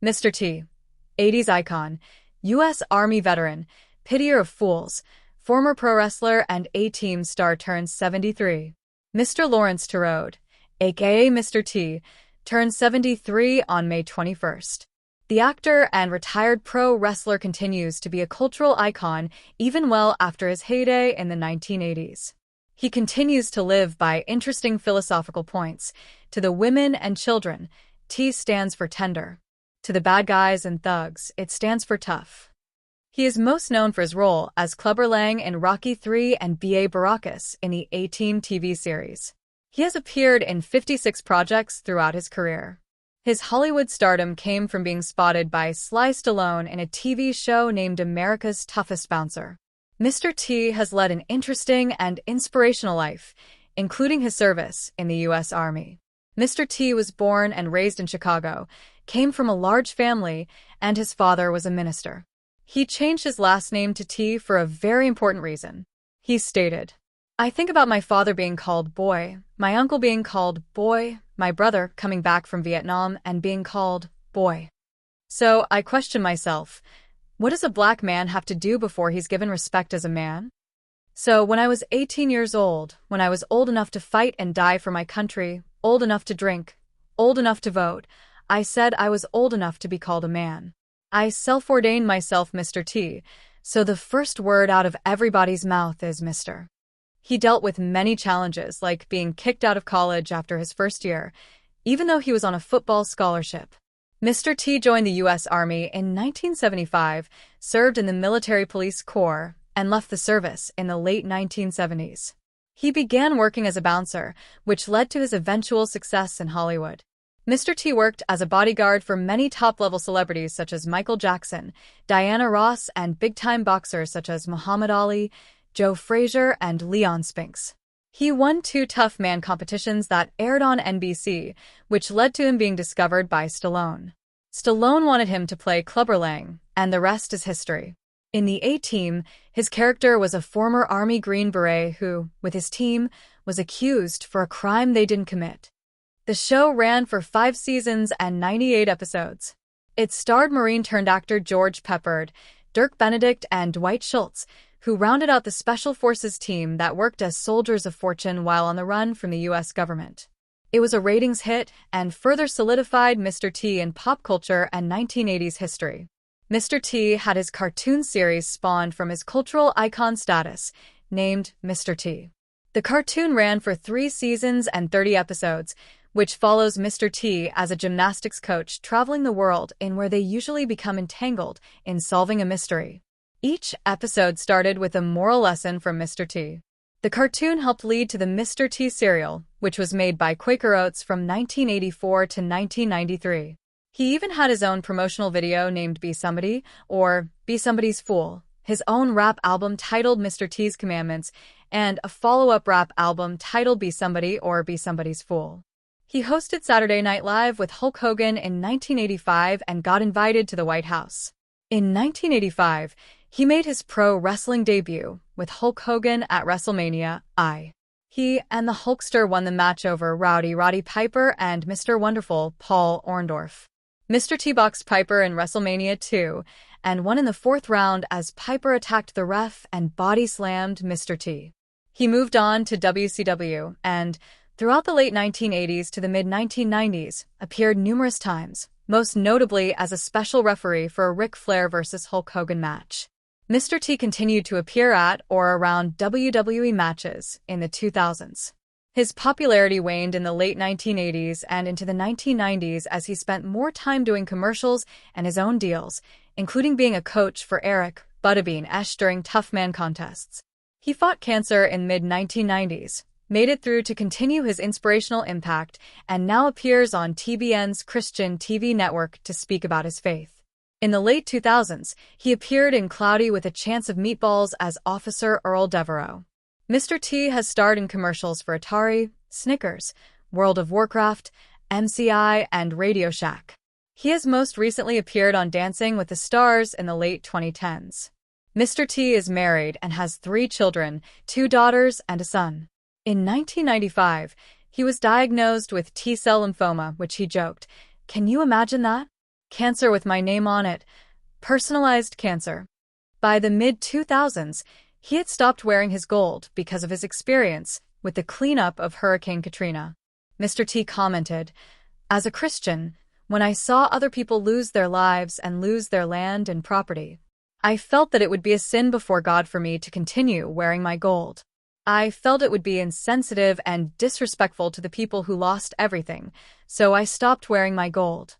Mr. T, 80s icon, U.S. Army veteran, pitier of fools, former pro wrestler and A-Team star turns 73. Mr. Laurence Tureaud, aka Mr. T, turns 73 on May 21st. The actor and retired pro wrestler continues to be a cultural icon even well after his heyday in the 1980s. He continues to live by interesting philosophical points. To the women and children, T stands for tender. To the bad guys and thugs, it stands for tough. He is most known for his role as Clubber Lang in Rocky III and B.A. Baracus in the A-Team TV series. He has appeared in 56 projects throughout his career. His Hollywood stardom came from being spotted by Sly Stallone in a TV show named America's Toughest Bouncer. Mr. T has led an interesting and inspirational life, including his service in the U.S. Army. Mr. T was born and raised in Chicago, came from a large family, and his father was a minister. He changed his last name to T for a very important reason. He stated, "I think about my father being called Boy, my uncle being called Boy, my brother coming back from Vietnam and being called Boy. So I question myself, what does a black man have to do before he's given respect as a man? So when I was 18 years old, when I was old enough to fight and die for my country, old enough to drink, old enough to vote, I said I was old enough to be called a man. I self-ordained myself Mr. T, so the first word out of everybody's mouth is Mr." He dealt with many challenges, like being kicked out of college after his first year, even though he was on a football scholarship. Mr. T joined the U.S. Army in 1975, served in the Military Police Corps, and left the service in the late 1970s. He began working as a bouncer, which led to his eventual success in Hollywood. Mr. T worked as a bodyguard for many top-level celebrities such as Michael Jackson, Diana Ross, and big-time boxers such as Muhammad Ali, Joe Frazier, and Leon Spinks. He won 2 Tough Man competitions that aired on NBC, which led to him being discovered by Stallone. Stallone wanted him to play Clubber Lang, and the rest is history. In the A-Team, his character was a former Army Green Beret who, with his team, was accused for a crime they didn't commit. The show ran for 5 seasons and 98 episodes. It starred Marine-turned-actor George Peppard, Dirk Benedict, and Dwight Schultz, who rounded out the Special Forces team that worked as soldiers of fortune while on the run from the U.S. government. It was a ratings hit and further solidified Mr. T in pop culture and 1980s history. Mr. T had his cartoon series spawned from his cultural icon status, named Mr. T. The cartoon ran for 3 seasons and 30 episodes, which follows Mr. T as a gymnastics coach traveling the world in where they usually become entangled in solving a mystery. Each episode started with a moral lesson from Mr. T. The cartoon helped lead to the Mr. T cereal, which was made by Quaker Oats from 1984 to 1993. He even had his own promotional video named Be Somebody, or Be Somebody's Fool, his own rap album titled Mr. T's Commandments, and a follow-up rap album titled Be Somebody or Be Somebody's Fool. He hosted Saturday Night Live with Hulk Hogan in 1985 and got invited to the White House. In 1985, he made his pro wrestling debut with Hulk Hogan at WrestleMania I. He and the Hulkster won the match over Rowdy Roddy Piper and Mr. Wonderful Paul Orndorff. Mr. T boxed Piper in WrestleMania II and won in the 4th round as Piper attacked the ref and body-slammed Mr. T. He moved on to WCW and, throughout the late 1980s to the mid-1990s, appeared numerous times, most notably as a special referee for a Ric Flair vs. Hulk Hogan match. Mr. T continued to appear at or around WWE matches in the 2000s. His popularity waned in the late 1980s and into the 1990s as he spent more time doing commercials and his own deals, including being a coach for Eric Butterbean Esch during Tough Man contests. He fought cancer in mid-1990s, made it through to continue his inspirational impact, and now appears on TBN's Christian TV network to speak about his faith. In the late 2000s, he appeared in Cloudy with a Chance of Meatballs as Officer Earl Devereaux. Mr. T has starred in commercials for Atari, Snickers, World of Warcraft, MCI, and Radio Shack. He has most recently appeared on Dancing with the Stars in the late 2010s. Mr. T is married and has 3 children, 2 daughters and a son. In 1995, he was diagnosed with T-cell lymphoma, which he joked, "Can you imagine that? Cancer with my name on it. Personalized cancer. By the mid-2000s, he had stopped wearing his gold because of his experience with the cleanup of Hurricane Katrina. Mr. T commented, "As a Christian, when I saw other people lose their lives and lose their land and property, I felt that it would be a sin before God for me to continue wearing my gold. I felt it would be insensitive and disrespectful to the people who lost everything, so I stopped wearing my gold."